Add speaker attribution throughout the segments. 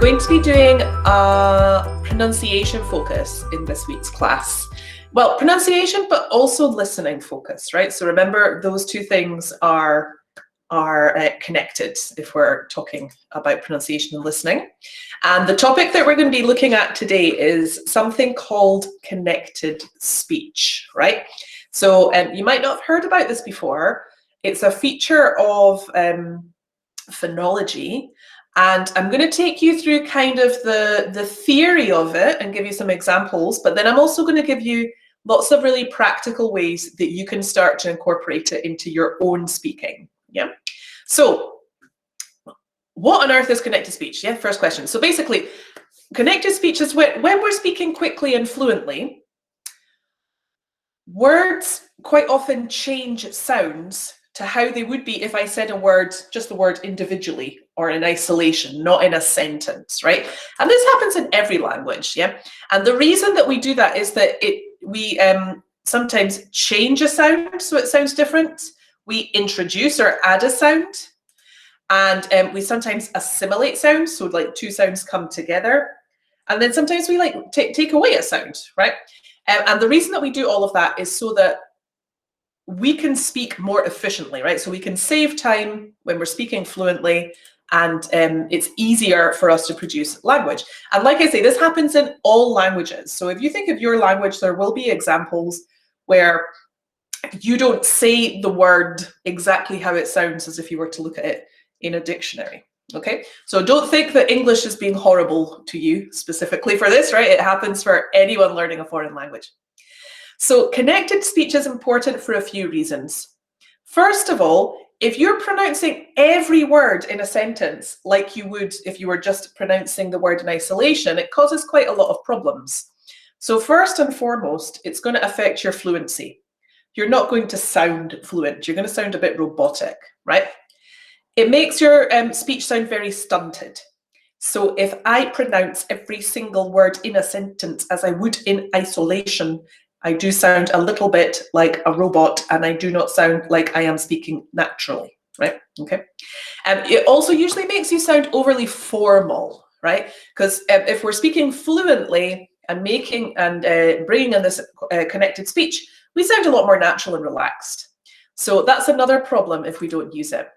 Speaker 1: going to be doing a pronunciation focus in this week's class. Well, pronunciation, but also listening focus, right? So remember, those two things are connected if we're talking about pronunciation and listening. And the topic that we're going to be looking at today is something called connected speech, right? So you might not have heard about this before. It's a feature of phonology. And I'm going to take you through kind of the theory of it and give you some examples, but then I'm also going to give you lots of really practical ways that you can start to incorporate it into your own speaking. Yeah. So what on earth is connected speech? Yeah, first question. So basically, connected speech is when we're speaking quickly and fluently, words quite often change sounds to how they would be if I said a word, just the word individually or in isolation, not in a sentence, right? And this happens in every language, yeah? And the reason that we do that is that we sometimes change a sound so it sounds different. We introduce or add a sound, and we sometimes assimilate sounds, so like two sounds come together. And then sometimes we like take away a sound, right? And the reason that we do all of that is so that we can speak more efficiently, right? So we can save time when we're speaking fluently, and it's easier for us to produce language. And like I say, this happens in all languages. So if you think of your language, there will be examples where you don't say the word exactly how it sounds as if you were to look at it in a dictionary. Okay, so don't think that English is being horrible to you specifically for this, right? It happens for anyone learning a foreign language. So connected speech is important for a few reasons. First of all, if you're pronouncing every word in a sentence like you would if you were just pronouncing the word in isolation, it causes quite a lot of problems. So first and foremost, it's going to affect your fluency. You're not going to sound fluent. You're going to sound a bit robotic, right? It makes your speech sound very stunted. So if I pronounce every single word in a sentence as I would in isolation, I do sound a little bit like a robot, and I do not sound like I am speaking naturally, right? Okay. It also usually makes you sound overly formal, right? Because if we're speaking fluently and bringing in this connected speech, we sound a lot more natural and relaxed. So that's another problem if we don't use it.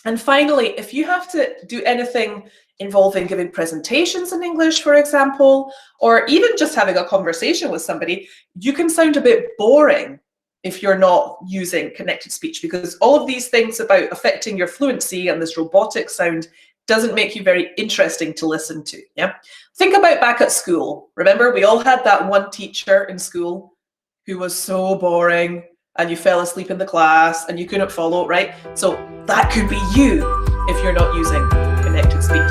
Speaker 1: And finally, if you have to do anything involving giving presentations in English, for example, or even just having a conversation with somebody, you can sound a bit boring if you're not using connected speech, because all of these things about affecting your fluency and this robotic sound doesn't make you very interesting to listen to. Yeah. Think about back at school. Remember, we all had that one teacher in school who was so boring, and you fell asleep in the class and you couldn't follow, right? So that could be you if you're not using connected speech.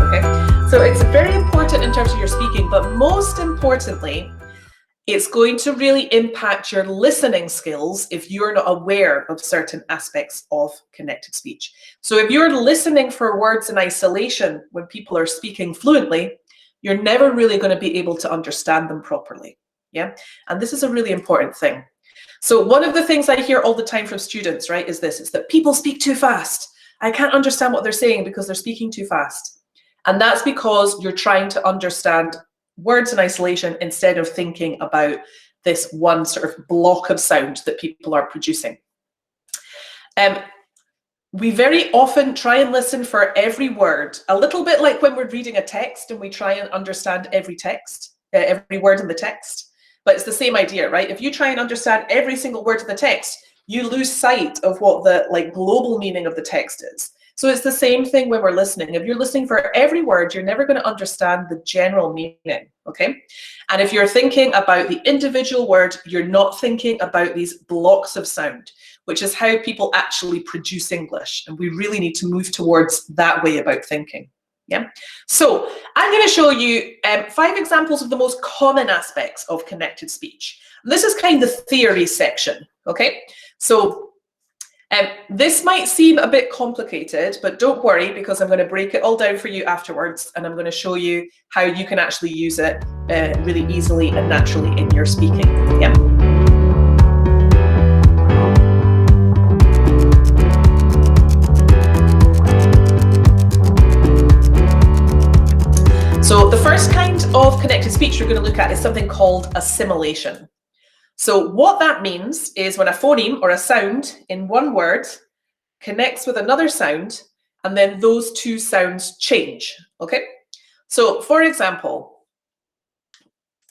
Speaker 1: Okay, so it's very important in terms of your speaking, but most importantly, it's going to really impact your listening skills if you're not aware of certain aspects of connected speech. So if you're listening for words in isolation when people are speaking fluently, you're never really going to be able to understand them properly. Yeah, and this is a really important thing. So one of the things I hear all the time from students, right, is this: it's that people speak too fast. I can't understand what they're saying because they're speaking too fast. And that's because you're trying to understand words in isolation instead of thinking about this one sort of block of sound that people are producing. We very often try and listen for every word, a little bit like when we're reading a text and we try and understand every word in the text. But it's the same idea, right? If you try and understand every single word in the text, you lose sight of what the global meaning of the text is. So it's the same thing when we're listening. If you're listening for every word, you're never going to understand the general meaning, okay? And if you're thinking about the individual word, you're not thinking about these blocks of sound, which is how people actually produce English. And we really need to move towards that way about thinking, yeah? So I'm going to show you 5 examples of the most common aspects of connected speech. And this is kind of the theory section, okay? So This might seem a bit complicated, but don't worry, because I'm going to break it all down for you afterwards, and I'm going to show you how you can actually use it really easily and naturally in your speaking. Yeah. So the first kind of connected speech we're going to look at is something called assimilation. So what that means is when a phoneme or a sound in one word connects with another sound, and then those two sounds change, okay? So for example,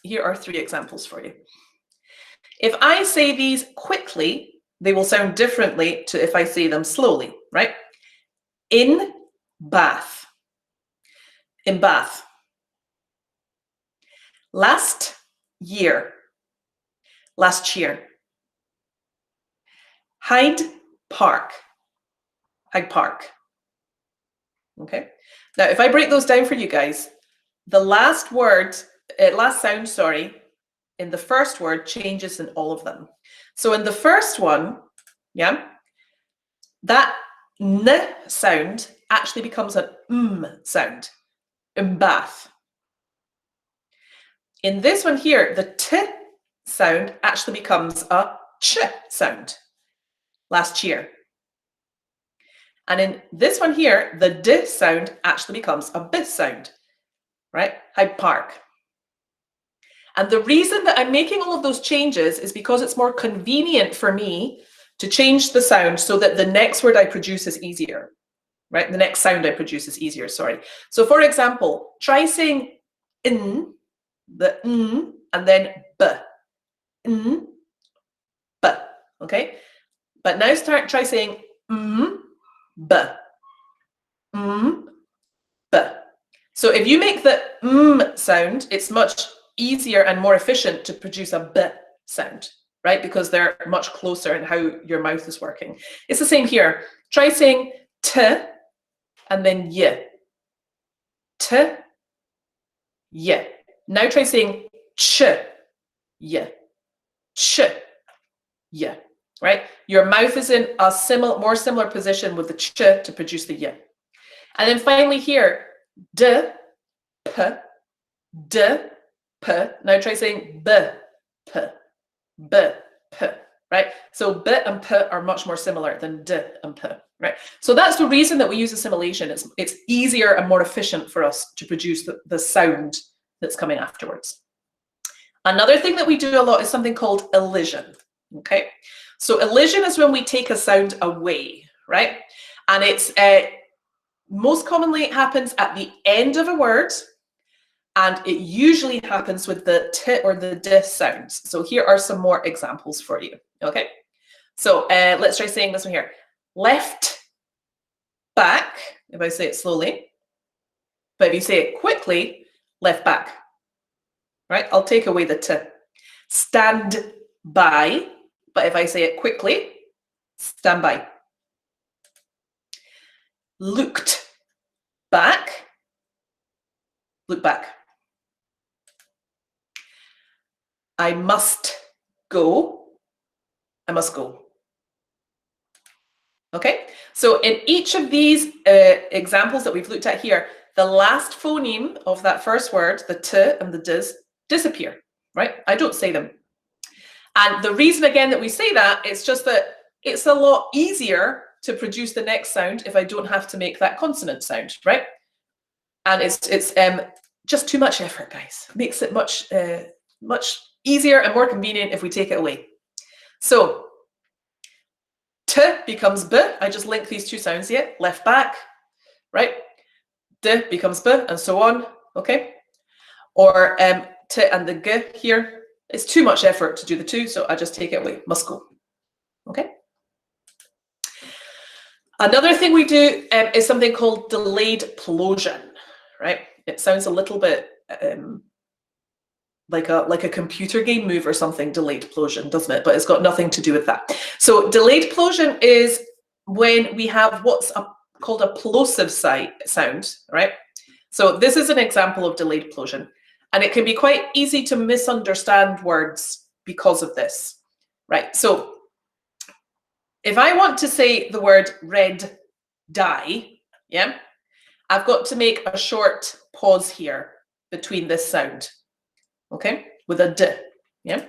Speaker 1: here are 3 examples for you. If I say these quickly, they will sound differently to if I say them slowly, right? In bath. In bath. Last year. Last year. Hyde Park. Hyde Park. Okay. Now, if I break those down for you guys, the last word, last sound, sorry, in the first word changes in all of them. So in the first one, yeah, that n sound actually becomes an sound. Bath. In this one here, the t sound actually becomes a ch sound. Last year. And in this one here, the d sound actually becomes a b sound, right? Hyde Park. And the reason that I'm making all of those changes is because it's more convenient for me to change the sound so that the next word I produce is easier, right? The next sound I produce is easier, sorry. So for example, try saying in, the n, and then b. N, b, okay? But now try saying b. B. So if you make the sound, it's much easier and more efficient to produce a b sound, right? Because they're much closer in how your mouth is working. It's the same here. Try saying t and then y. T, y. Now try saying ch, y. Ch, y. Right? Your mouth is in a more similar position with the ch to produce the y. And then finally here, d, p, d, p. Now try saying b, p, b, p, right? So b and p are much more similar than d and p, right? So that's the reason that we use assimilation. It's easier and more efficient for us to produce the sound that's coming afterwards. Another thing that we do a lot is something called elision, okay? So elision is when we take a sound away, right? And it's most commonly it happens at the end of a word, and it usually happens with the t or the d sounds. So here are some more examples for you, okay? So let's try saying this one here. Left, back, if I say it slowly. But if you say it quickly, left, back, right? I'll take away the t. Stand by, but if I say it quickly, stand by. Looked back, look back. I must go, I must go. Okay, so in each of these examples that we've looked at here, the last phoneme of that first word, the t and the ds, disappear, right? I don't say them. And the reason again that we say that, it's just that it's a lot easier to produce the next sound if I don't have to make that consonant sound, right? And it's just too much effort, guys. It makes it much easier and more convenient if we take it away. So t becomes b. I just link these two sounds here. Left, back, right? D becomes b, and so on. Okay. Or t and the g here. It's too much effort to do the two, so I just take it away. Must go. Okay. Another thing we do is something called delayed plosion, right? It sounds a little bit like a computer game move or something, delayed plosion, doesn't it? But it's got nothing to do with that. So delayed plosion is when we have what's called a plosive sound, right? So this is an example of delayed plosion. And it can be quite easy to misunderstand words because of this, right? So If I want to say the word red dye, yeah, I've got to make a short pause here between this sound, okay, with a d, yeah.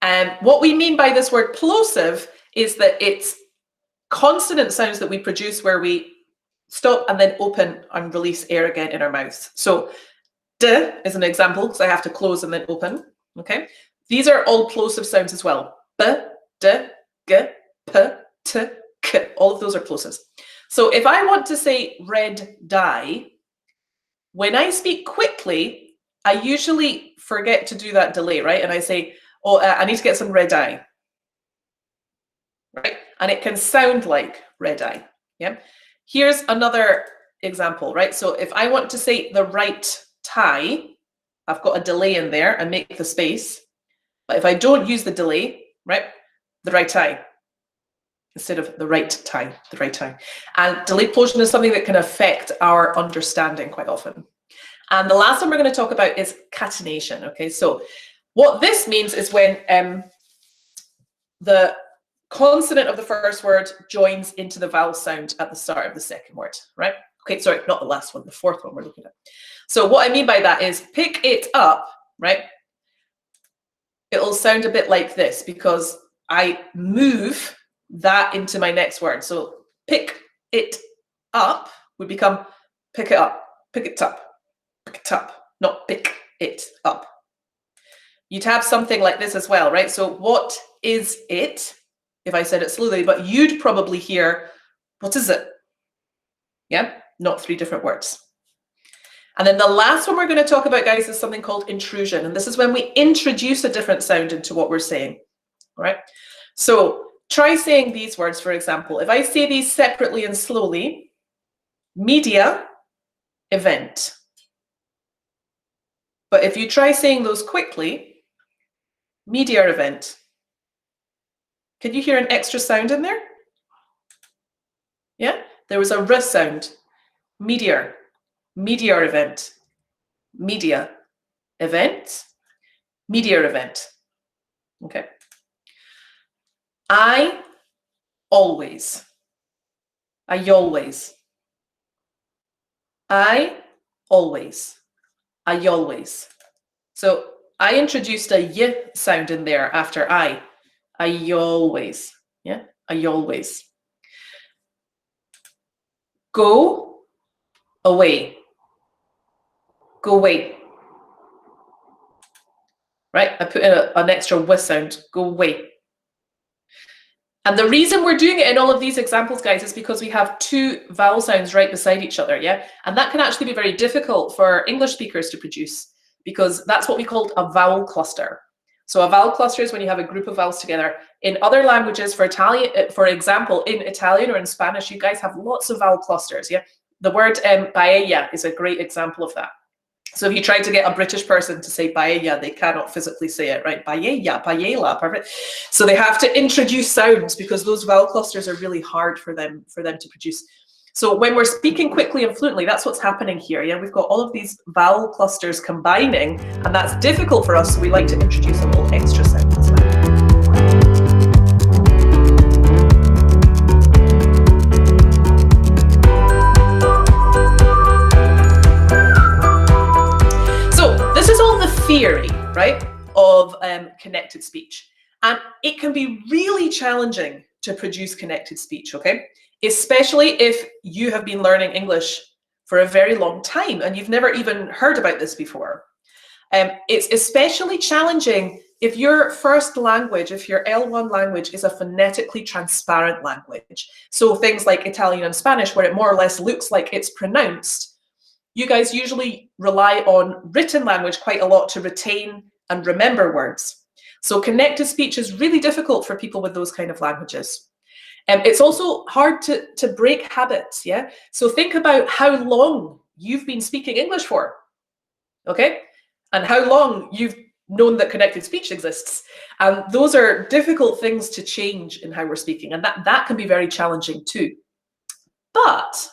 Speaker 1: And what we mean by this word plosive is that it's consonant sounds that we produce where we stop and then open and release air again in our mouths. So d is an example because I have to close and then open, okay? These are all plosive sounds as well. B, d, g, p, t, k. All of those are plosives. So if I want to say red dye, when I speak quickly, I usually forget to do that delay, right? And I say, oh, I need to get some red dye, right? And it can sound like red eye, yeah? Here's another example, right? So if I want to say the right tie, I've got a delay in there and make the space. But if I don't use the delay, right, the right tie, instead of the right tie, the right tie. And delayed plosion is something that can affect our understanding quite often. And the last one we're going to talk about is catenation, okay? So what this means is when the consonant of the first word joins into the vowel sound at the start of the second word, right? Okay, sorry, not the last one, the fourth one we're looking at. So what I mean by that is pick it up, right? It'll sound a bit like this because I move that into my next word. So pick it up would become pick it up, pick it up, pick it up, not pick it up. You'd have something like this as well, right? So what is it? If I said it slowly, but you'd probably hear, what is it? Yeah, not three different words. And then the last one we're going to talk about, guys, is something called intrusion. And this is when we introduce a different sound into what we're saying, all right? So try saying these words, for example. If I say these separately and slowly, media, event. But if you try saying those quickly, media event. Can you hear an extra sound in there? Yeah, there was a R sound. Meteor, meteor event, media, event, meteor event. Okay. I always, I always, I always, I always. So I introduced a y sound in there after I always, yeah, I always. Go away, go away. Right, I put in an extra w sound, go away. And the reason we're doing it in all of these examples, guys, is because we have two vowel sounds right beside each other, yeah? And that can actually be very difficult for English speakers to produce because that's what we call a vowel cluster. So a vowel cluster is when you have a group of vowels together. In other languages, for Italian, for example, in Italian or in Spanish, you guys have lots of vowel clusters, yeah? The word paella is a great example of that. So if you try to get a British person to say paella, they cannot physically say it, right? Paella, paella, perfect. So they have to introduce sounds because those vowel clusters are really hard for them to produce. So when we're speaking quickly and fluently, that's what's happening here. Yeah, we've got all of these vowel clusters combining, and that's difficult for us. So we like to introduce a little extra sound as well. Theory, right, of connected speech. And it can be really challenging to produce connected speech, okay? Especially if you have been learning English for a very long time and you've never even heard about this before. It's especially challenging if your first language, if your L1 language is a phonetically transparent language. So things like Italian and Spanish, where it more or less looks like it's pronounced. You guys usually rely on written language quite a lot to retain and remember words. So connected speech is really difficult for people with those kind of languages. It's also hard to break habits, yeah? So think about how long you've been speaking English for, okay? And how long you've known that connected speech exists. And those are difficult things to change in how we're speaking. And that can be very challenging too. But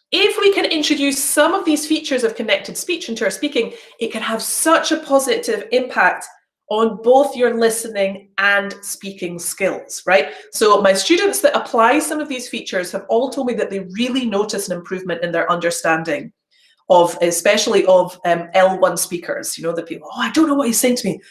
Speaker 1: if we can introduce some of these features of connected speech into our speaking, it can have such a positive impact on both your listening and speaking skills, right? So my students that apply some of these features have all told me that they really notice an improvement in their understanding of, especially of L1 speakers, you know, the people, oh, I don't know what he's saying to me.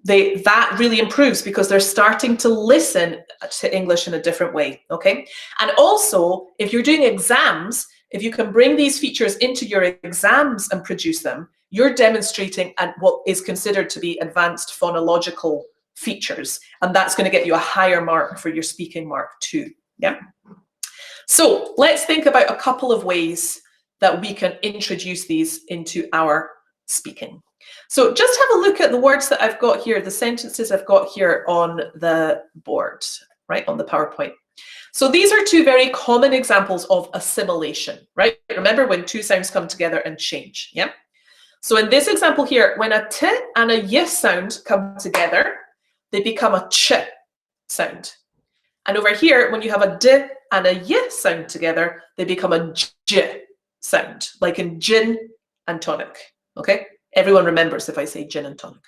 Speaker 1: That really improves because they're starting to listen to English in a different way, okay? And also, if you're doing exams, if you can bring these features into your exams and produce them, you're demonstrating what is considered to be advanced phonological features, and that's going to get you a higher mark for your speaking mark too, yeah? So let's think about a couple of ways that we can introduce these into our speaking. So just have a look at the words that I've got here, the sentences I've got here on the board, right, on the PowerPoint. So these are two very common examples of assimilation, right? Remember when two sounds come together and change, yeah? So in this example here, when a t and a y sound come together, they become a ch sound. And over here, when you have a d and a y sound together, they become a j sound, like in gin and tonic, okay? Everyone remembers if I say gin and tonic.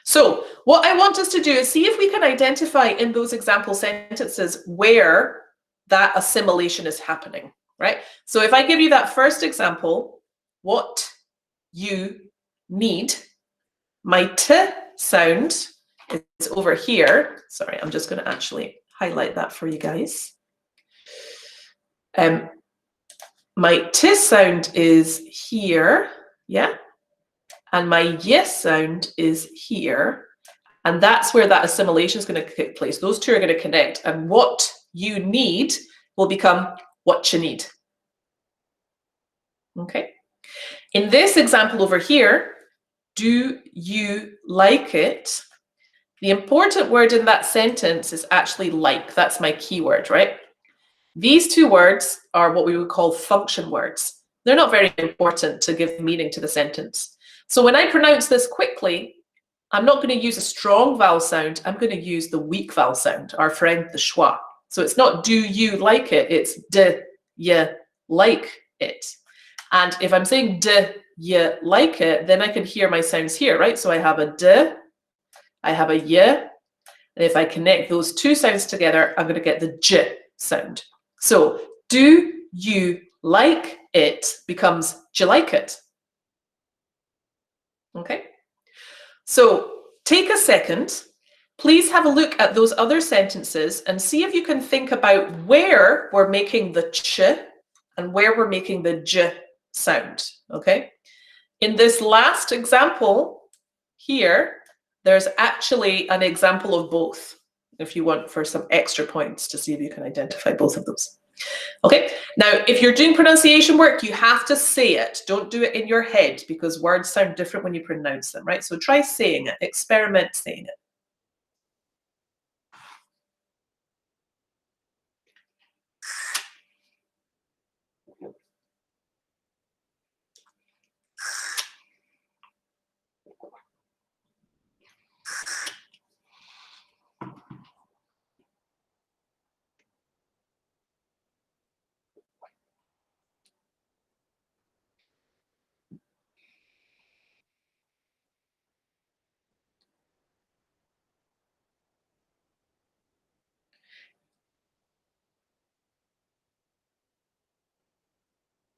Speaker 1: So what I want us to do is see if we can identify in those example sentences where that assimilation is happening, right? So if I give you that first example, what you need, my t sound is over here. Sorry, I'm just going to actually highlight that for you guys. My t sound is here, yeah? And my yes sound is here. And that's where that assimilation is going to take place. Those two are going to connect. And what you need will become what you need. Okay. In this example over here, do you like it? The important word in that sentence is actually like. That's my keyword, right? These two words are what we would call function words. They're not very important to give meaning to the sentence. So when I pronounce this quickly, I'm not going to use a strong vowel sound. I'm going to use the weak vowel sound, our friend the schwa. So it's not do you like it, it's do you like it. And if I'm saying do you like it, then I can hear my sounds here, right? So I have a d, I have a y, and if I connect those two sounds together, I'm going to get the j sound. So do you like it becomes do you like it? Okay. So take a second, please have a look at those other sentences and see if you can think about where we're making the ch and where we're making the j sound, okay? In this last example here, there's actually an example of both, if you want for some extra points to see if you can identify both of those. Okay, now if you're doing pronunciation work, you have to say it. Don't do it in your head because words sound different when you pronounce them, right? So try saying it, experiment saying it.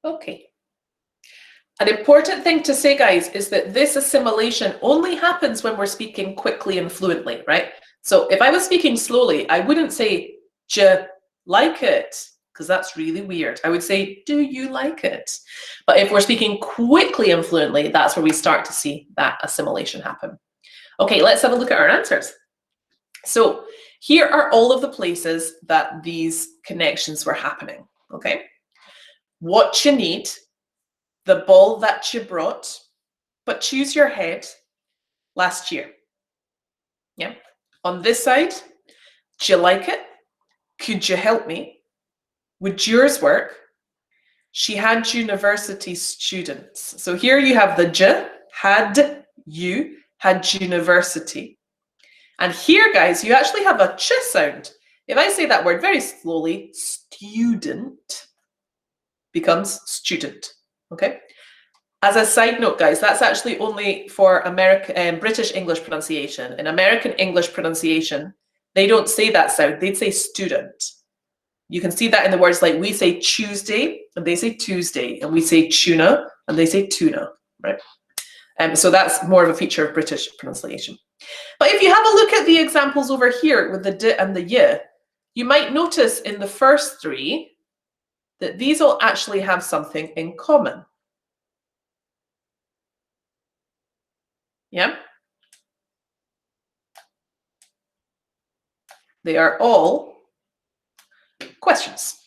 Speaker 1: Okay. An important thing to say, guys, is that this assimilation only happens when we're speaking quickly and fluently, right? So if I was speaking slowly, I wouldn't say, "J like it," because that's really weird. I would say, "Do you like it?" But if we're speaking quickly and fluently, that's where we start to see that assimilation happen. Okay, let's have a look at our answers. So here are all of the places that these connections were happening, okay? What you need, the ball that you brought, but choose your head, last year. Yeah. On this side, do you like it? Could you help me? Would yours work? She had university students. So here you have the j, had you, had university. And here, guys, you actually have a ch sound. If I say that word very slowly, student becomes student, okay? As a side note, guys, that's actually only for British English pronunciation. In American English pronunciation, they don't say that sound. They'd say student. You can see that in the words like we say Tuesday and they say Tuesday, and we say tuna and they say tuna, right? So that's more of a feature of British pronunciation. But if you have a look at the examples over here with the d and the y, you might notice in the first three that these all actually have something in common. Yeah? They are all questions.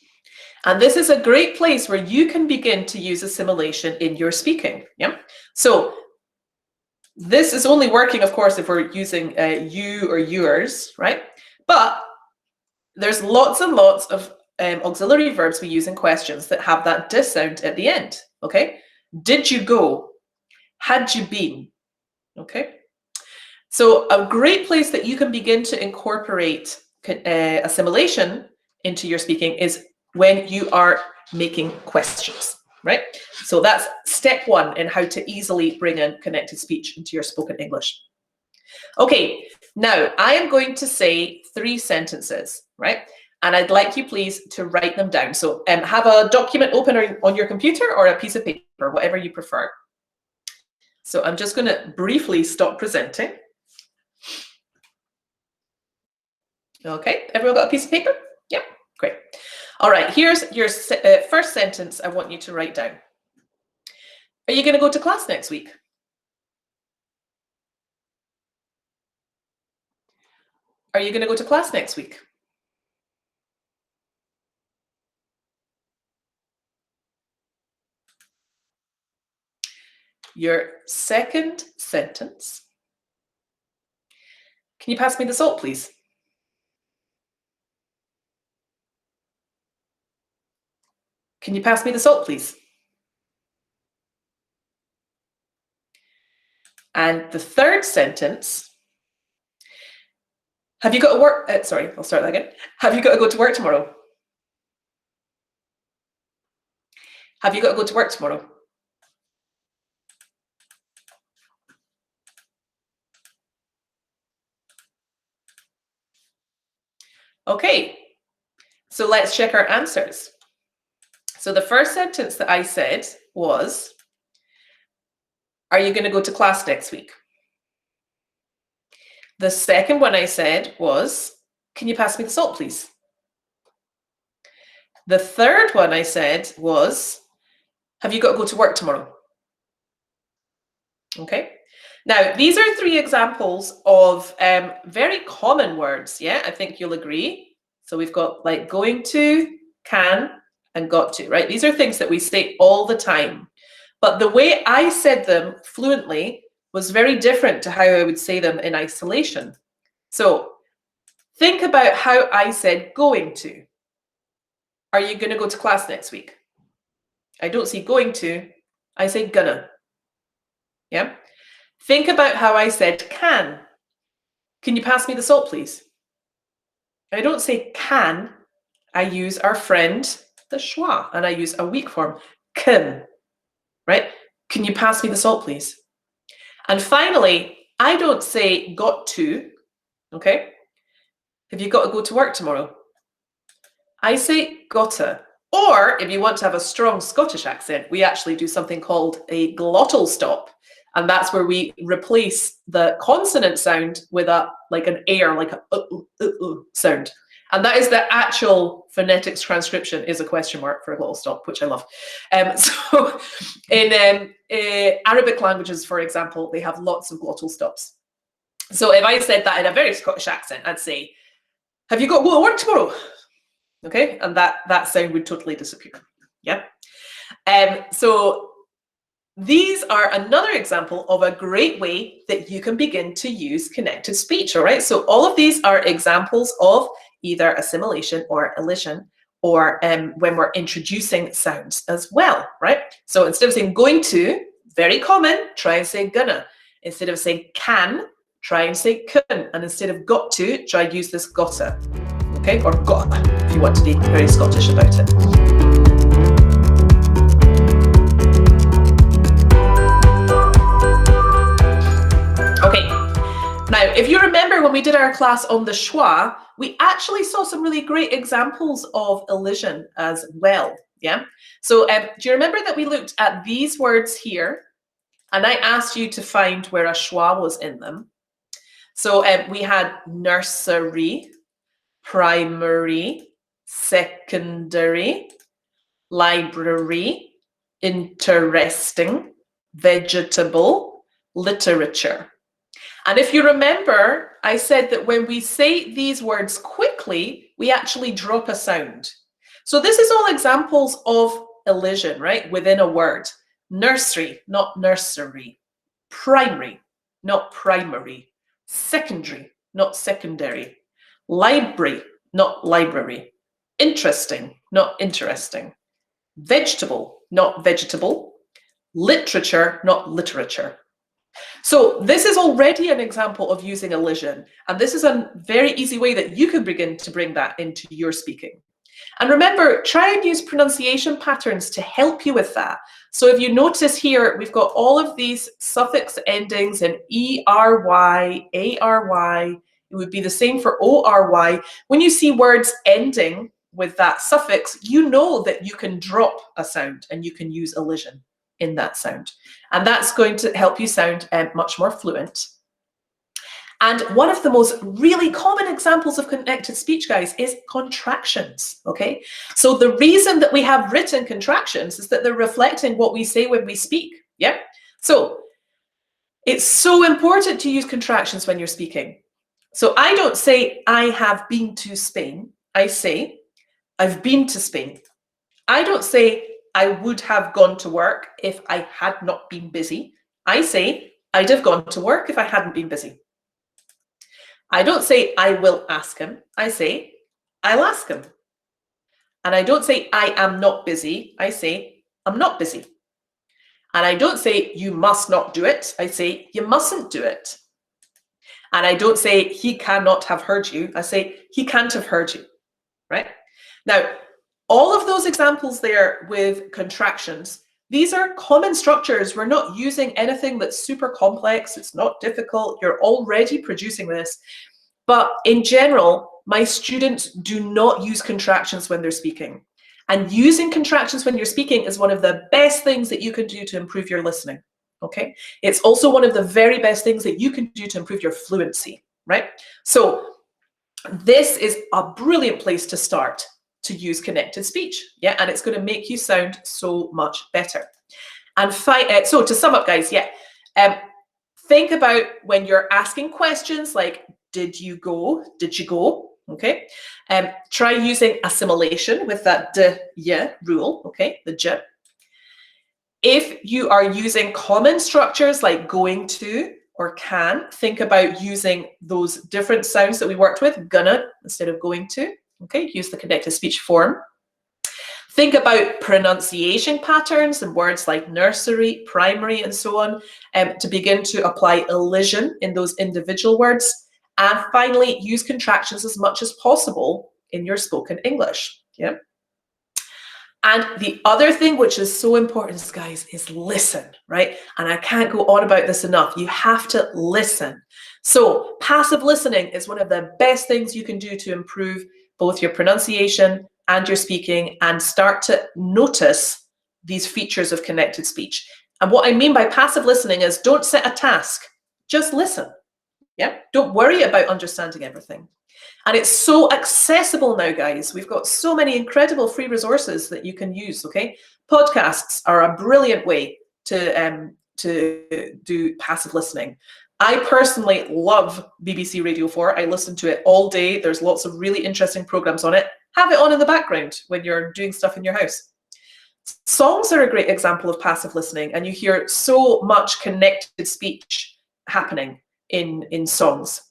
Speaker 1: And this is a great place where you can begin to use assimilation in your speaking. Yeah. So this is only working, of course, if we're using you or yours, right? But there's lots and lots of auxiliary verbs we use in questions that have that dis sound at the end. Okay. Did you go? Had you been? Okay. So a great place that you can begin to incorporate assimilation into your speaking is when you are making questions, right? So that's step one in how to easily bring in connected speech into your spoken English. Okay, now I am going to say 3 sentences, right? And I'd like you please to write them down. So have a document open on your computer or a piece of paper, whatever you prefer. So I'm just going to briefly stop presenting. Okay, everyone got a piece of paper? Yep, great. All right, here's your first sentence I want you to write down. Are you going to go to class next week? Are you going to go to class next week? Your second sentence. Can you pass me the salt, please? Can you pass me the salt, please? And the third sentence, have you got to work? Sorry, I'll start that again. Have you got to go to work tomorrow? Have you got to go to work tomorrow? Okay, so let's check our answers. So the first sentence that I said was, are you going to go to class next week? The second one I said was, can you pass me the salt, please? The third one I said was, have you got to go to work tomorrow? Okay. Now, these are 3 examples of very common words. Yeah, I think you'll agree. So we've got like going to, can, and got to, right? These are things that we say all the time. But the way I said them fluently was very different to how I would say them in isolation. So think about how I said going to. Are you going to go to class next week? I don't say going to, I say gonna. Yeah. Think about how I said can. Can you pass me the salt, please? I don't say can, I use our friend, the schwa, and I use a weak form, can, right? Can you pass me the salt, please? And finally, I don't say got to, okay? Have you got to go to work tomorrow? I say gotta. Or if you want to have a strong Scottish accent, we actually do something called a glottal stop. And that's where we replace the consonant sound with like an air, like a sound. And that is the actual phonetics transcription is a question mark for a glottal stop, which I love. So in Arabic languages, for example, they have lots of glottal stops. So if I said that in a very Scottish accent, I'd say, have you got to go to work tomorrow? Okay, and that sound would totally disappear. Yeah. So these are another example of a great way that you can begin to use connected speech. All right. So all of these are examples of either assimilation or elision, or when we're introducing sounds as well. Right. So instead of saying going to, very common, try and say gonna. Instead of saying can, try and say can. And instead of got to, try and use this gotta. Okay, or gotta, if you want to be very Scottish about it. Now, if you remember when we did our class on the schwa, we actually saw some really great examples of elision as well. Yeah. So do you remember that we looked at these words here, and I asked you to find where a schwa was in them? So we had nursery, primary, secondary, library, interesting, vegetable, literature. And if you remember, I said that when we say these words quickly, we actually drop a sound. So this is all examples of elision, right, within a word. Nursery, not nursery. Primary, not primary. Secondary, not secondary. Library, not library. Interesting, not interesting. Vegetable, not vegetable. Literature, not literature. So this is already an example of using elision, and this is a very easy way that you can begin to bring that into your speaking. And remember, try and use pronunciation patterns to help you with that. So if you notice here, we've got all of these suffix endings in ERY, ARY. It would be the same for ORY. When you see words ending with that suffix, you know that you can drop a sound and you can use elision in that sound. And that's going to help you sound much more fluent. And one of the most really common examples of connected speech, guys, is contractions, okay? So the reason that we have written contractions is that they're reflecting what we say when we speak, yeah? So it's so important to use contractions when you're speaking. So I don't say, I have been to Spain. I say, I've been to Spain. I don't say, I would have gone to work if I had not been busy. I say, I'd have gone to work if I hadn't been busy. I don't say, I will ask him. I say, I'll ask him. And I don't say, I am not busy. I say, I'm not busy. And I don't say, you must not do it. I say, you mustn't do it. And I don't say, he cannot have heard you. I say, he can't have heard you, right? Now, all of those examples there with contractions, these are common structures. We're not using anything that's super complex. It's not difficult. You're already producing this. But in general, my students do not use contractions when they're speaking. And using contractions when you're speaking is one of the best things that you can do to improve your listening, okay? It's also one of the very best things that you can do to improve your fluency, right? So this is a brilliant place to start to use connected speech, yeah? And it's going to make you sound so much better. And so to sum up, guys, yeah, think about when you're asking questions like, did you go? Did you go? Okay. Try using assimilation with that y rule, okay, the j. If you are using common structures like going to or can, think about using those different sounds that we worked with, gonna instead of going to, okay, use the connected speech form. Think about pronunciation patterns and words like nursery, primary, and so on, to begin to apply elision in those individual words. And finally, use contractions as much as possible in your spoken English. Yeah. And the other thing which is so important, guys, is listen, right? And I can't go on about this enough. You have to listen. So passive listening is one of the best things you can do to improve both your pronunciation and your speaking and start to notice these features of connected speech. And what I mean by passive listening is don't set a task, just listen. Yeah, don't worry about understanding everything. And it's so accessible now, guys. We've got so many incredible free resources that you can use, okay? Podcasts are a brilliant way to do passive listening. I personally love BBC Radio 4. I listen to it all day. There's lots of really interesting programs on it. Have it on in the background when you're doing stuff in your house. Songs are a great example of passive listening, and you hear so much connected speech happening in songs.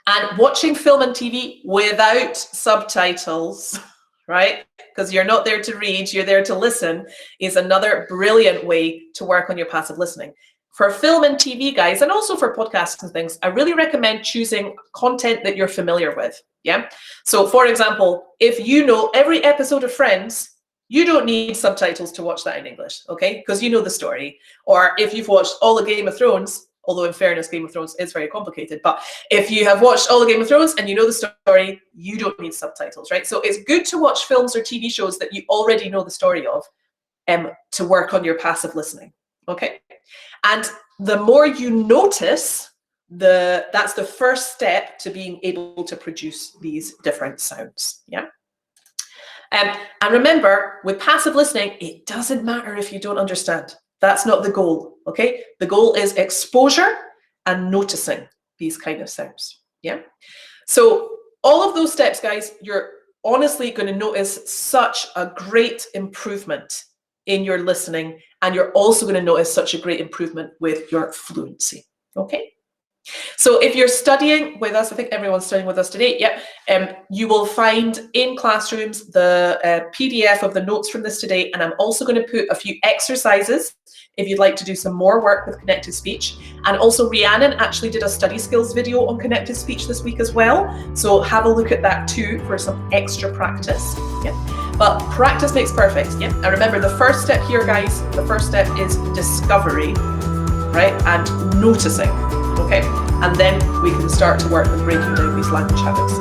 Speaker 1: And watching film and TV without subtitles, right? Because you're not there to read, you're there to listen, is another brilliant way to work on your passive listening. For film and TV, guys, and also for podcasts and things, I really recommend choosing content that you're familiar with, yeah? So for example, if you know every episode of Friends, you don't need subtitles to watch that in English, okay? Because you know the story. Or if you've watched all of Game of Thrones, although in fairness, Game of Thrones is very complicated. But if you have watched all the Game of Thrones and you know the story, you don't need subtitles, right? So it's good to watch films or TV shows that you already know the story of to work on your passive listening, okay? And the more you notice, that's the first step to being able to produce these different sounds, yeah? And remember, with passive listening, it doesn't matter if you don't understand. That's not the goal, okay? The goal is exposure and noticing these kind of sounds, yeah? So all of those steps, guys, you're honestly going to notice such a great improvement in your listening, and you're also going to notice such a great improvement with your fluency, okay? So if you're studying with us, I think everyone's studying with us today, you will find in classrooms the PDF of the notes from this today, and I'm also going to put a few exercises if you'd like to do some more work with connected speech. And also Rhiannon actually did a study skills video on connected speech this week as well, so have a look at that too for some extra practice. But practice makes perfect. And remember, the first step here, guys, the first step is discovery, right, and noticing. Okay, and then we can start to work with breaking down these language habits.